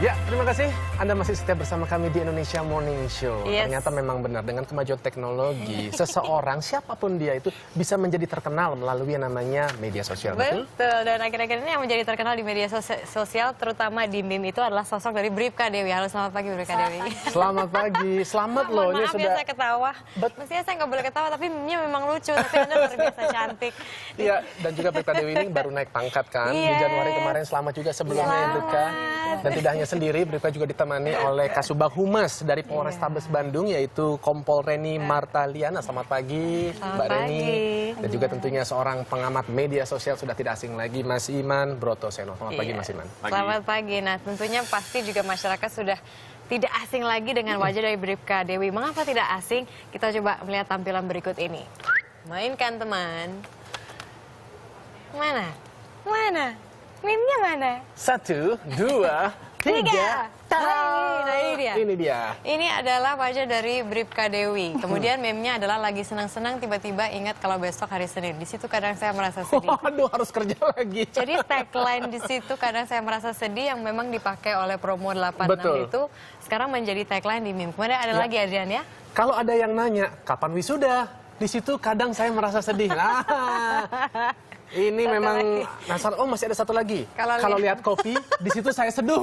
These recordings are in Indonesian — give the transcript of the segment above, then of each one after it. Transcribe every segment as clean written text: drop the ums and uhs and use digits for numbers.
Ya, terima kasih. Anda masih setia bersama kami di Indonesia Morning Show. Yes. Ternyata memang benar, dengan kemajuan teknologi, seseorang, siapapun dia itu, bisa menjadi terkenal melalui yang namanya media sosial. Betul? Betul, dan akhir-akhir ini yang menjadi terkenal di media sosial, terutama di meme itu adalah sosok dari Bribka Dewi. Halo, selamat pagi Bribka Dewi. Selamat pagi, selamat loh. Ini Maaf sudah... ya saya ketawa. Mestinya saya nggak boleh ketawa, tapi meme-nya memang lucu. Tapi Anda luar biasa cantik. Iya, dan juga Bribka Dewi ini baru naik pangkat kan. Di Januari kemarin, selamat juga sebelumnya ya Bribka. Dan tidak hanya sendiri, Bribka juga ditemani oleh Kasubag Humas dari Polrestabes Bandung, yaitu Kompol Reni Martaliana. Selamat pagi, Mbak Reni. Dan juga tentunya seorang pengamat media sosial sudah tidak asing lagi, Mas Iman Brotoseno. Selamat pagi, Mas Iman. Selamat pagi. Nah, tentunya pasti juga masyarakat sudah tidak asing lagi dengan wajah dari Bribka Dewi. Mengapa tidak asing? Kita coba melihat tampilan berikut ini. Mainkan, teman. Mana? Mana? Meme-nya mana? 1, 2, 3. Nah, ini dia. Ini dia. Ini adalah wajah dari Bribka Dewi. Kemudian meme-nya adalah lagi senang-senang tiba-tiba ingat kalau besok hari Senin. Di situ kadang saya merasa sedih. Aduh, harus kerja lagi. Jadi tagline di situ kadang saya merasa sedih yang memang dipakai oleh Promo 86 Betul. itu sekarang menjadi tagline di meme. Kemudian ada lagi Adrian ya. Kalau ada yang nanya, kapan wisuda? Di situ kadang saya merasa sedih. Ini memang nasar. Oh, masih ada satu lagi. Kalau lihat kopi, di situ saya seduh.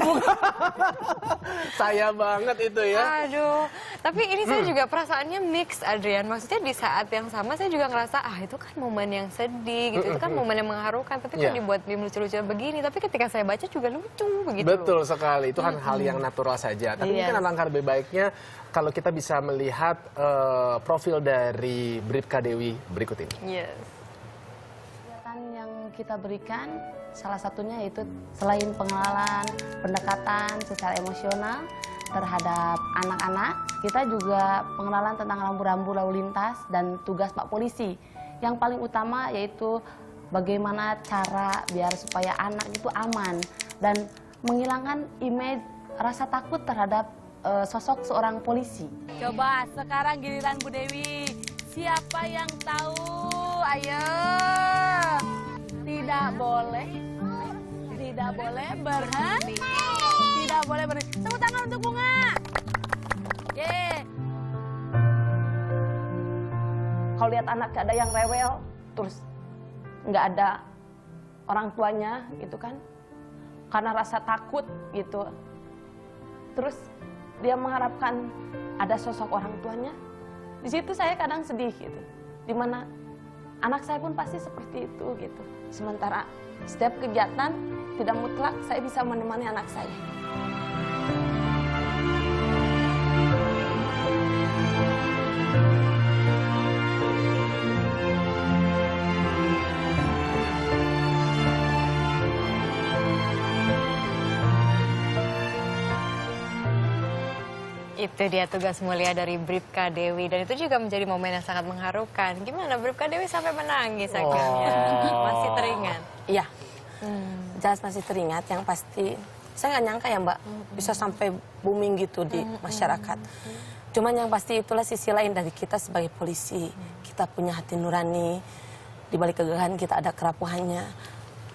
Saya banget itu ya. Aduh, tapi ini saya juga perasaannya mix, Adrian. Maksudnya di saat yang sama saya juga ngerasa, itu kan momen yang sedih, gitu. Itu kan momen yang mengharukan, tapi kok dibuat meme lucu-lucu begini. Tapi ketika saya baca juga lucu, begitu. Betul sekali, itu kan hal yang natural saja. Tapi mungkin alangkah lebih baiknya kalau kita bisa melihat profil dari Bribka Dewi berikut ini. Yes. Yang kita berikan salah satunya yaitu selain pengenalan, pendekatan secara emosional terhadap anak-anak, kita juga pengenalan tentang rambu-rambu lalu lintas dan tugas Pak Polisi. Yang paling utama yaitu bagaimana cara biar supaya anak itu aman dan menghilangkan image rasa takut terhadap sosok seorang polisi. Coba sekarang giliran Bu Dewi. Siapa yang tahu? Ayo. Tidak boleh berhenti. Tidak boleh berhenti. Tepuk tangan untuk Bunga. Yeay. Kalau lihat anak ada yang rewel, terus nggak ada orang tuanya gitu kan, karena rasa takut gitu. Terus dia mengharapkan ada sosok orang tuanya. Di situ saya kadang sedih gitu. Dimana anak saya pun pasti seperti itu gitu. Sementara setiap kegiatan tidak mutlak saya bisa menemani anak saya. Itu dia tugas mulia dari Bribka Dewi. Dan itu juga menjadi momen yang sangat mengharukan. Gimana Bribka Dewi sampai menangis akhirnya? Masih teringat? Iya, jelas masih teringat. Yang pasti, saya nggak nyangka ya Mbak, bisa sampai booming gitu di masyarakat. Cuman yang pasti itulah sisi lain dari kita sebagai polisi. Kita punya hati nurani, di balik kegagahan kita ada kerapuhannya.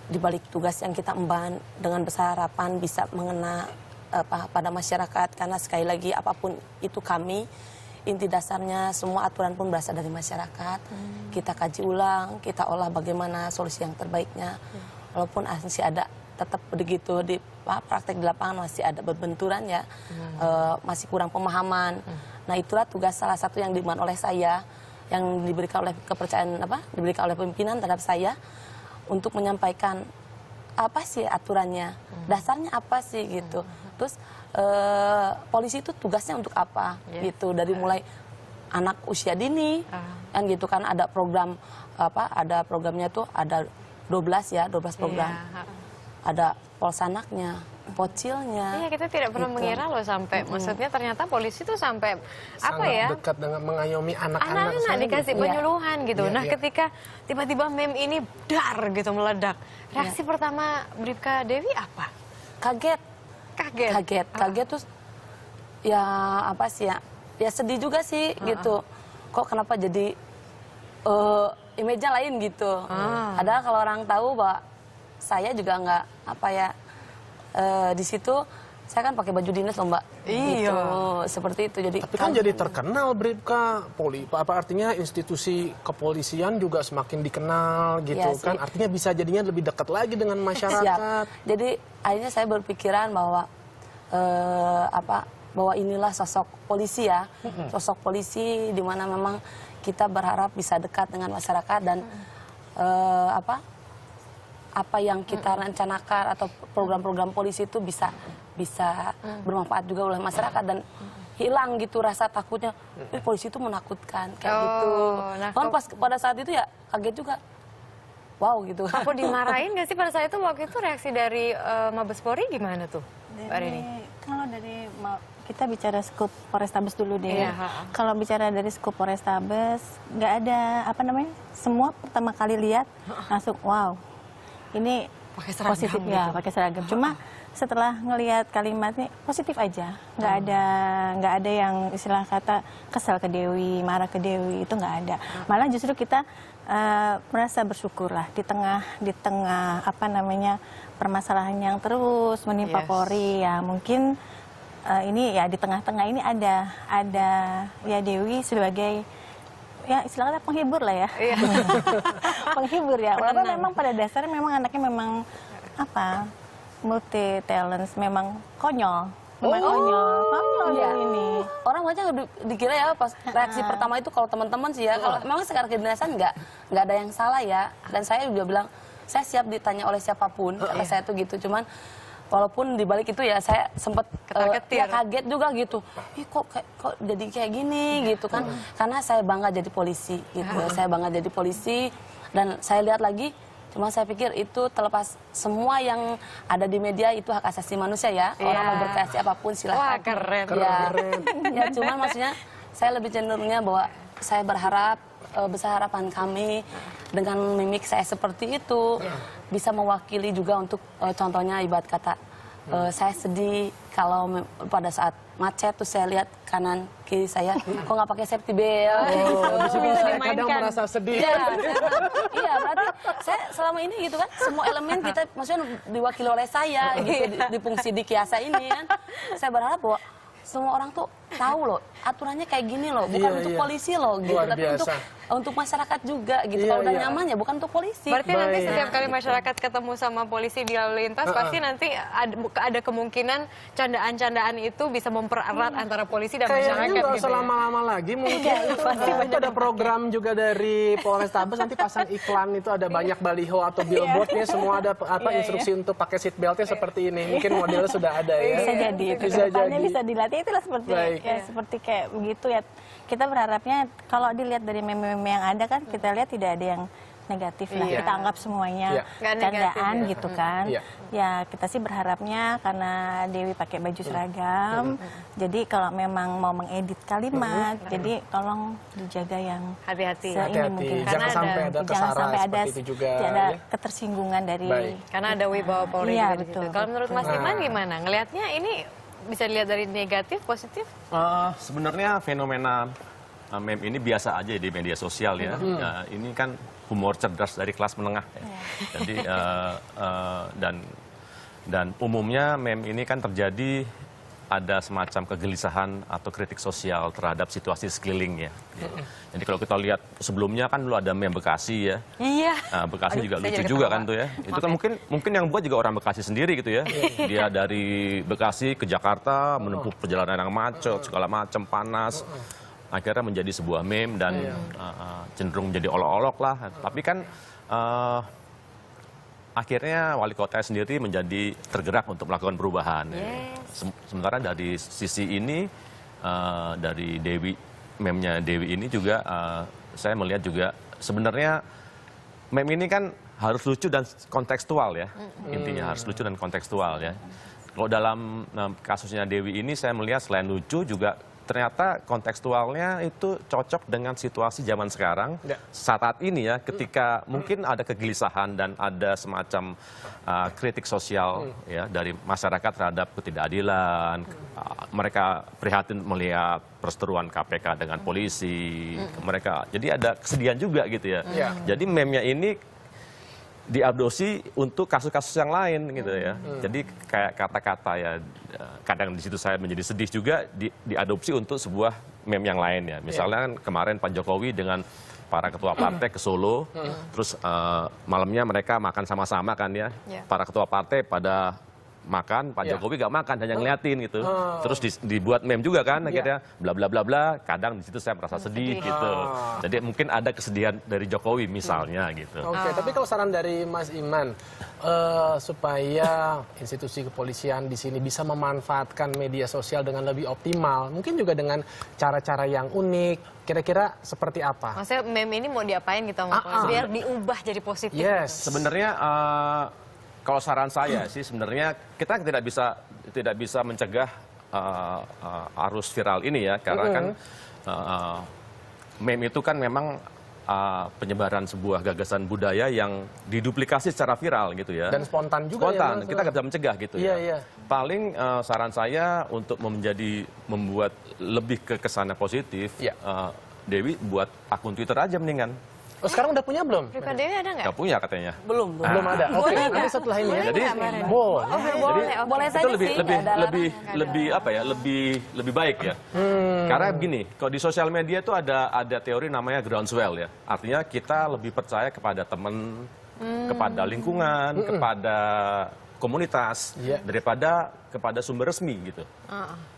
Di balik tugas yang kita emban, dengan besar harapan bisa mengena pada masyarakat, karena sekali lagi apapun itu kami, inti dasarnya semua aturan pun berasal dari masyarakat. Kita kaji ulang, kita olah bagaimana solusi yang terbaiknya. Walaupun masih ada tetap begitu di praktek di lapangan masih ada berbenturan ya, masih kurang pemahaman. Nah itulah tugas salah satu yang dimana oleh saya, yang diberikan oleh kepercayaan diberikan oleh pimpinan terhadap saya untuk menyampaikan apa sih aturannya, dasarnya apa sih gitu. Terus polisi itu tugasnya untuk apa gitu, dari mulai anak usia dini kan gitu kan, ada program ada programnya tuh ada 12 program. Ada polsanaknya, pocilnya. Iya, kita tidak pernah mengira loh sampai, maksudnya ternyata polisi tuh sampai sangat dekat dengan mengayomi anak-anak dikasih penyuluhan gitu. Nah ketika tiba-tiba meme ini dar gitu meledak, reaksi pertama Bribka Dewi apa? Kaget terus ya apa sih ya sedih juga sih gitu. Kok kenapa jadi image-nya lain gitu. Padahal kalau orang tahu bahwa saya juga nggak di situ saya kan pakai baju dinas loh Mbak. Iya. Gitu, seperti itu. Jadi Tapi kan jadi terkenal Bribka, apa artinya institusi kepolisian juga semakin dikenal gitu Iya kan, sih. artinya bisa jadinya lebih dekat lagi dengan Siap. masyarakat. Jadi akhirnya saya berpikiran bahwa bahwa inilah sosok polisi ya, sosok polisi di mana memang kita berharap bisa dekat dengan masyarakat dan apa yang kita rencanakan atau program-program polisi itu bisa bermanfaat juga oleh masyarakat dan hilang gitu rasa takutnya. Polisi itu menakutkan kayak gitu. Nah, Kan pas pada saat itu ya kaget juga. Wow gitu. Aku dimarahin nggak sih pada saat itu, waktu itu reaksi dari Mabes Polri gimana tuh, Mbak Rini? Kalau kita bicara skup Polrestabes dulu deh. Iya, Kalau bicara dari skup Polrestabes, nggak ada semua pertama kali lihat langsung wow, ini Pakai seragam positif gitu. ya, pakai seragam. Cuma setelah ngelihat kalimatnya positif aja, nggak ada yang istilah kata kesal ke Dewi, marah ke Dewi, itu nggak ada. Malah justru kita merasa bersyukur lah di tengah permasalahan yang terus menimpa Polri ya, mungkin ini ya di tengah-tengah ini ada ya Dewi sebagai ya istilahnya penghibur lah ya. Penghibur ya. Walaupun memang pada dasarnya memang anaknya memang multi talents, memang konyol. Memang konyol Iya. ini. Orang aja dikira ya pas reaksi pertama itu kalau teman-teman sih ya, kalau memang sekarang kedinasan nggak ada yang salah ya. Dan saya juga bilang saya siap ditanya oleh siapapun, kata saya tuh gitu. Cuman walaupun dibalik itu ya saya sempat kaget juga gitu. Ih kok jadi kayak gini gitu kan? Karena saya bangga jadi polisi gitu. Saya bangga jadi polisi dan saya lihat lagi. Cuma saya pikir itu terlepas semua yang ada di media itu hak asasi manusia ya. Orang mau berkreasi apapun silahkan. Wah, keren. Ya cuman maksudnya saya lebih cenderungnya bahwa saya berharap besar harapan kami dengan mimik saya seperti itu bisa mewakili juga untuk contohnya ibarat kata saya sedih kalau pada saat macet tuh saya lihat kanan kiri saya kok nggak pakai safety belt. Di situ saya kadang merasa sedih. Iya, berarti saya selama ini gitu kan semua elemen kita maksudnya diwakili oleh saya gitu di fungsi di Kiasa ini kan. Saya berharap bahwa semua orang tuh tahu loh aturannya kayak gini loh, bukan untuk polisi loh gitu, Luar tapi biasa. untuk masyarakat juga gitu. Kalau udah nyaman ya bukan untuk polisi. Berarti nanti setiap kali masyarakat ketemu sama polisi di lalu lintas, pasti nanti ada kemungkinan candaan-candaan itu bisa mempererat antara polisi dan masyarakat Kayaknya nggak gitu usah ya. lama-lama lagi mungkin. Itu ada program juga dari Polrestabes, nanti pasang iklan itu ada banyak baliho atau billboardnya semua ada instruksi untuk pakai seat beltnya seperti ini. Mungkin modelnya sudah ada ya. Bisa jadi itu. Bisa Kedepannya jadi. bisa dilatih itulah seperti kayak begitu ya. Kita berharapnya kalau dilihat dari meme-meme yang ada kan kita lihat tidak ada yang negatif lah. Iya. Kita anggap semuanya Nggak negatif candaan ya. gitu kan. Iya. Ya kita sih berharapnya karena Dewi pakai baju seragam. Jadi kalau memang mau mengedit kalimat, jadi tolong dijaga yang Hati-hati. seini Hati-hati, mungkin. jangan Karena sampai ada Jangan kesalahan sampai ada seperti itu juga. ada ya. ketersinggungan dari Baik. Karena ada wibawa Polri Iya, juga di betul, situ. Kalau menurut Mas betul. Iman gimana? Ngelihatnya ini bisa dilihat dari negatif, positif? Sebenarnya fenomena meme ini biasa aja di media sosial ya. Ini kan humor cerdas dari kelas menengah ya. Jadi dan umumnya meme ini kan terjadi ada semacam kegelisahan atau kritik sosial terhadap situasi sekeliling ya. Jadi kalau kita lihat sebelumnya kan dulu ada meme Bekasi ya. Iya. Bekasi juga saya lucu jadi juga ketawa. kan tuh ya. Itu kan mungkin yang buat juga orang Bekasi sendiri gitu ya. Dia dari Bekasi ke Jakarta menempuh perjalanan yang macet, segala macam panas. Akhirnya menjadi sebuah meme dan cenderung menjadi olok-olok lah. Tapi kan akhirnya wali kota sendiri menjadi tergerak untuk melakukan perubahan. Sementara dari sisi ini dari meme-nya Dewi ini juga saya melihat juga sebenarnya meme ini kan harus lucu dan kontekstual ya. Intinya harus lucu dan kontekstual ya. Kalau dalam kasusnya Dewi ini saya melihat selain lucu juga ternyata kontekstualnya itu cocok dengan situasi zaman sekarang saat ini ya, ketika mungkin ada kegelisahan dan ada semacam kritik sosial ya dari masyarakat terhadap ketidakadilan. Mereka prihatin melihat perseteruan KPK dengan polisi. Mereka jadi ada kesedihan juga gitu ya. Jadi meme-nya ini diadopsi untuk kasus-kasus yang lain gitu ya. Jadi kayak kata-kata ya kadang di situ saya menjadi sedih juga diadopsi untuk sebuah meme yang lain ya. Misalnya kan kemarin Pak Jokowi dengan para ketua partai ke Solo, terus malamnya mereka makan sama-sama kan ya. Para ketua partai pada makan, Pak Jokowi gak makan, hanya ngeliatin gitu. Terus dibuat meme juga kan, akhirnya bla bla bla bla. Kadang di situ saya merasa sedih gitu. Jadi mungkin ada kesedihan dari Jokowi misalnya gitu. Oke, tapi kalau saran dari Mas Iman supaya institusi kepolisian di sini bisa memanfaatkan media sosial dengan lebih optimal, mungkin juga dengan cara-cara yang unik. Kira-kira seperti apa? Maksudnya meme ini mau diapain gitu sama polisi biar diubah jadi positif? Yes. Sebenarnya kalau saran saya sih sebenarnya kita tidak bisa mencegah arus viral ini ya, karena kan meme itu kan memang penyebaran sebuah gagasan budaya yang diduplikasi secara viral gitu ya. Dan spontan juga spontan, ya. kita nggak bisa mencegah gitu ya. Iya. Paling saran saya untuk membuat lebih ke kesannya positif, Dewi buat akun Twitter aja mendingan. Oh, sekarang udah punya belum? Bribka Dewi ada nggak? Nggak punya katanya. Belum. Belum ada. Oke, nanti setelah ini ya. Jadi Boleh saja itu sih. lebih baik ya. Karena begini, kalau di sosial media itu ada teori namanya groundswell ya. Artinya kita lebih percaya kepada teman, kepada lingkungan, kepada komunitas daripada kepada sumber resmi gitu.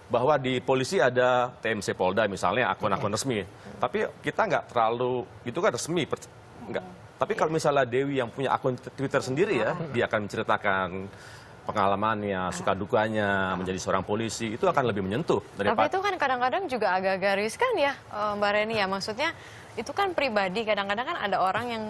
Bahwa di polisi ada TMC Polda misalnya akun-akun resmi, tapi kita nggak terlalu itu kan resmi, nggak. Tapi kalau misalnya Dewi yang punya akun Twitter sendiri ya, dia akan menceritakan pengalamannya, suka dukanya menjadi seorang polisi, itu akan lebih menyentuh daripada. Tapi itu kan kadang-kadang juga agak-agak riskan ya, Mbak Reni ya. Maksudnya itu kan pribadi, kadang-kadang kan ada orang yang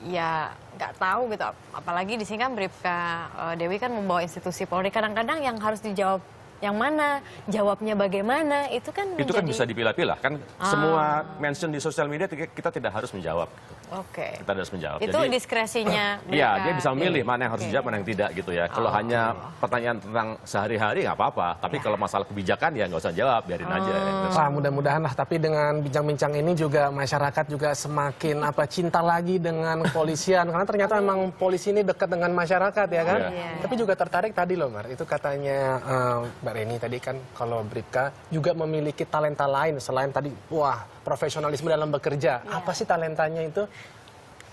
ya nggak tahu gitu. Apalagi di sini kan Bribka Dewi kan membawa institusi Polri. Kadang-kadang yang harus dijawab yang mana, jawabnya bagaimana, itu kan itu kan bisa dipilah-pilah kan. Semua mention di sosial media kita tidak harus menjawab. Oke. Kita harus menjawab. Itu diskresinya. Iya, dia bisa memilih mana yang harus dijawab, mana yang tidak gitu ya. Kalau hanya pertanyaan tentang sehari-hari nggak apa-apa. Tapi kalau masalah kebijakan ya nggak usah jawab, biarin aja. Wah, mudah-mudahan lah. Tapi dengan bincang-bincang ini juga masyarakat juga semakin cinta lagi dengan kepolisian. Karena ternyata memang polisi ini dekat dengan masyarakat ya kan. Tapi juga tertarik tadi loh Mar. Itu katanya Mbak Reni tadi kan kalau Bribka juga memiliki talenta lain selain tadi profesionalisme dalam bekerja. Apa sih talentanya itu?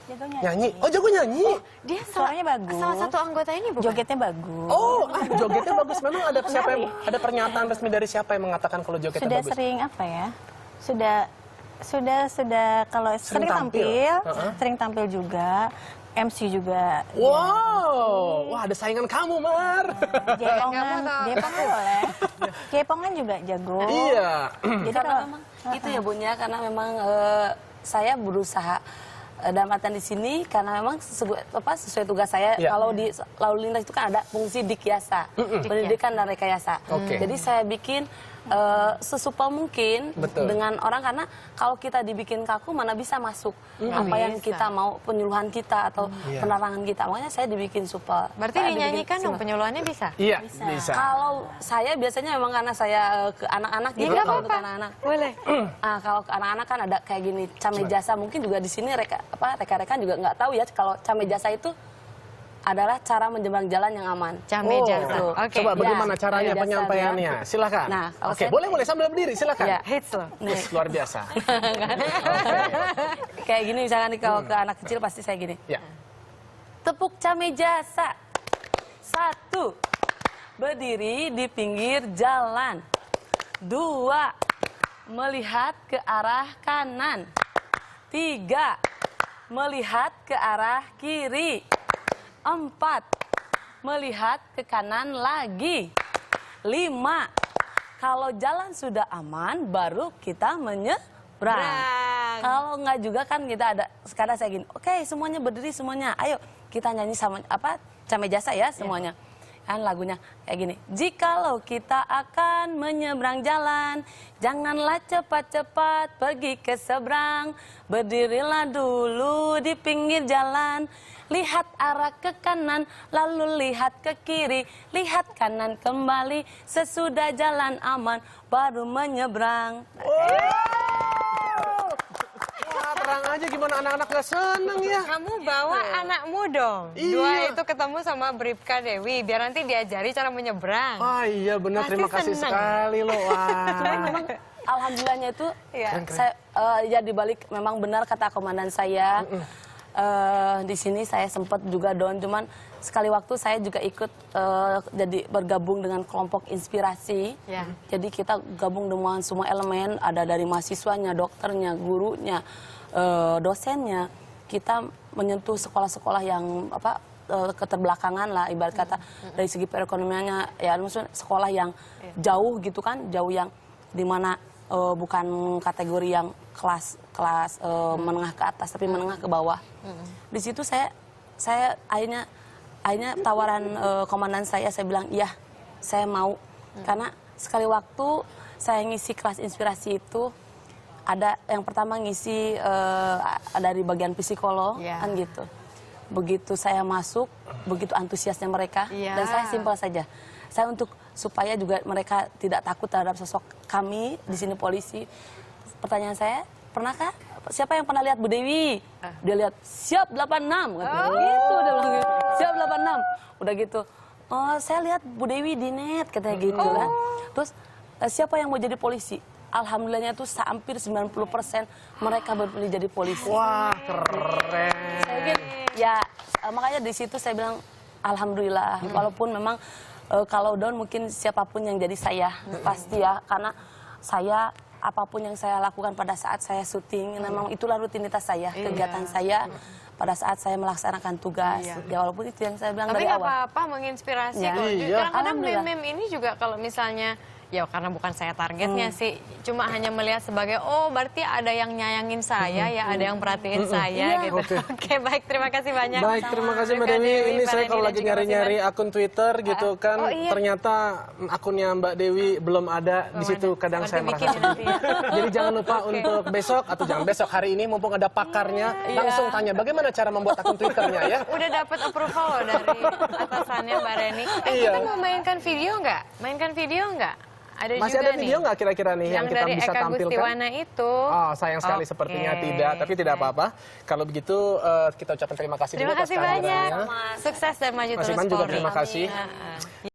Jago Nyanyi. Oh, jago nyanyi. Dia Suaranya bagus. Salah satu anggota ini bukan? Jogetnya bagus. Oh, jogetnya bagus. Memang ada ada pernyataan resmi dari siapa yang mengatakan kalau jogetnya Sudah bagus? sering apa ya? Sudah kalau sering tampil, sering tampil juga. MC juga. Wow, wah ada saingan kamu, Mar. Jepongan boleh. Jepongan juga jago. Iya. Jadi kalau memang itu ya Bunya, karena memang saya berusaha dalam artian di sini karena memang sesuai tugas saya. Kalau di lalu lintas itu kan ada fungsi dikyasa, pendidikan dan rekayasa. Jadi saya bikin sesupel mungkin dengan orang, karena kalau kita dibikin kaku mana bisa masuk apa yang kita mau, penyuluhan kita atau penerangan kita. Makanya saya dibikin supel. Berarti dinyanyikan dong penyuluhannya bisa? Iya, bisa. Kalau saya biasanya memang karena saya ke anak-anak gitu, kalau ke anak-anak. Boleh. Kalau ke anak-anak kan ada kayak gini, Came Jasa. Mungkin juga di sini rekan-rekan juga nggak tahu ya kalau Came Jasa itu adalah cara menyeberang jalan yang aman. Came Jasa. Oke. Coba bagaimana caranya penyampaiannya? Silakan. Nah, Oke, boleh sambil berdiri, silakan. Hits loh. Luar biasa. Kayak gini misalkan nih, kalau ke anak kecil pasti saya gini. Ya. Tepuk Came Jasa. 1. Berdiri di pinggir jalan. 2. Melihat ke arah kanan. 3. Melihat ke arah kiri. 4. Melihat ke kanan lagi. 5. Kalau jalan sudah aman, baru kita menyeberang. Kalau enggak juga kan kita ada, sekarang saya gini, oke, semuanya berdiri semuanya. Ayo kita nyanyi sama Came Jasa ya semuanya. Kan lagunya kayak gini. Jikalau kita akan menyeberang jalan, janganlah cepat-cepat pergi ke seberang. Berdirilah dulu di pinggir jalan. Lihat arah ke kanan, lalu lihat ke kiri. Lihat kanan kembali, sesudah jalan aman, baru menyeberang. Wah, terang aja gimana anak-anak gak seneng ya. Kamu bawa anakmu dong. Iya. Dua itu ketemu sama Bribka Dewi, biar nanti diajari cara menyeberang. Oh iya benar, Pasti terima kasih seneng. sekali loh. Wah. Alhamdulillahnya itu Iya. saya ya dibalik memang benar kata komandan saya. Di sini saya sempat juga down, cuman sekali waktu saya juga ikut jadi bergabung dengan kelompok inspirasi. Ya. Jadi kita gabung dengan semua elemen, ada dari mahasiswanya, dokternya, gurunya, dosennya. Kita menyentuh sekolah-sekolah yang keterbelakangan lah ibarat kata dari segi perekonomiannya, ya maksudnya sekolah yang jauh gitu kan, jauh yang dimana bukan kategori yang kelas menengah ke atas, tapi menengah ke bawah. Di situ saya akhirnya tawaran komandan saya bilang iya, saya mau. Karena sekali waktu saya ngisi kelas inspirasi itu, ada yang pertama ngisi dari bagian psikolog, kan gitu. Begitu saya masuk, begitu antusiasnya mereka, dan saya simpel saja. Saya supaya juga mereka tidak takut terhadap sosok kami di sini polisi. Pertanyaan saya, pernahkah siapa yang pernah lihat Bu Dewi? Dia lihat, siap 86. Gitu, dia bilang gitu. Siap 86. Udah gitu. Oh, saya lihat Bu Dewi di net, katanya gitu kan. Terus, siapa yang mau jadi polisi? Alhamdulillahnya tuh hampir 90% mereka berpilih jadi polisi. Wah, keren. Ya, makanya di situ saya bilang, alhamdulillah. Walaupun memang kalau down mungkin siapapun yang jadi saya, pasti ya. Karena saya apapun yang saya lakukan pada saat saya syuting, memang itulah rutinitas saya, kegiatan saya pada saat saya melaksanakan tugas. Ya walaupun itu yang saya bilang Tapi dari nggak awal. apa-apa menginspirasi Ya. kok. Iya. Kadang-kadang Alhamdulillah. meme ini juga kalau misalnya, ya karena bukan saya targetnya sih, cuma hanya melihat sebagai, oh berarti ada yang nyayangin saya ya, ada yang perhatiin saya gitu. Oke, baik, terima kasih banyak. Baik, terima kasih Mbak Bribka Dewi. Ini Pak saya Reni, kalau dan lagi juga Mas nyari-nyari Iman. akun Twitter gitu kan, Oh, iya. ternyata akunnya Mbak Dewi belum ada di situ. Kadang Nanti saya merasa bikin nanti ya. Jadi jangan lupa untuk besok, atau jangan besok, hari ini mumpung ada pakarnya, langsung tanya bagaimana cara membuat akun Twitternya ya. Udah dapat approval loh dari atasannya Mbak Reni. Iya. Kita mau mainkan video nggak? Mainkan video nggak? Ada Masih juga ada video nih. nggak kira-kira nih yang kita dari bisa Eka tampilkan? Gustiwana itu. Oh, sayang sekali Oke. sepertinya tidak, tapi tidak apa-apa. Kalau begitu kita ucapkan terima kasih Terima dulu atas kasih banyak. kehadirannya. Sukses dan maju Mas terus Iman juga Polri. terima kasih. Amin.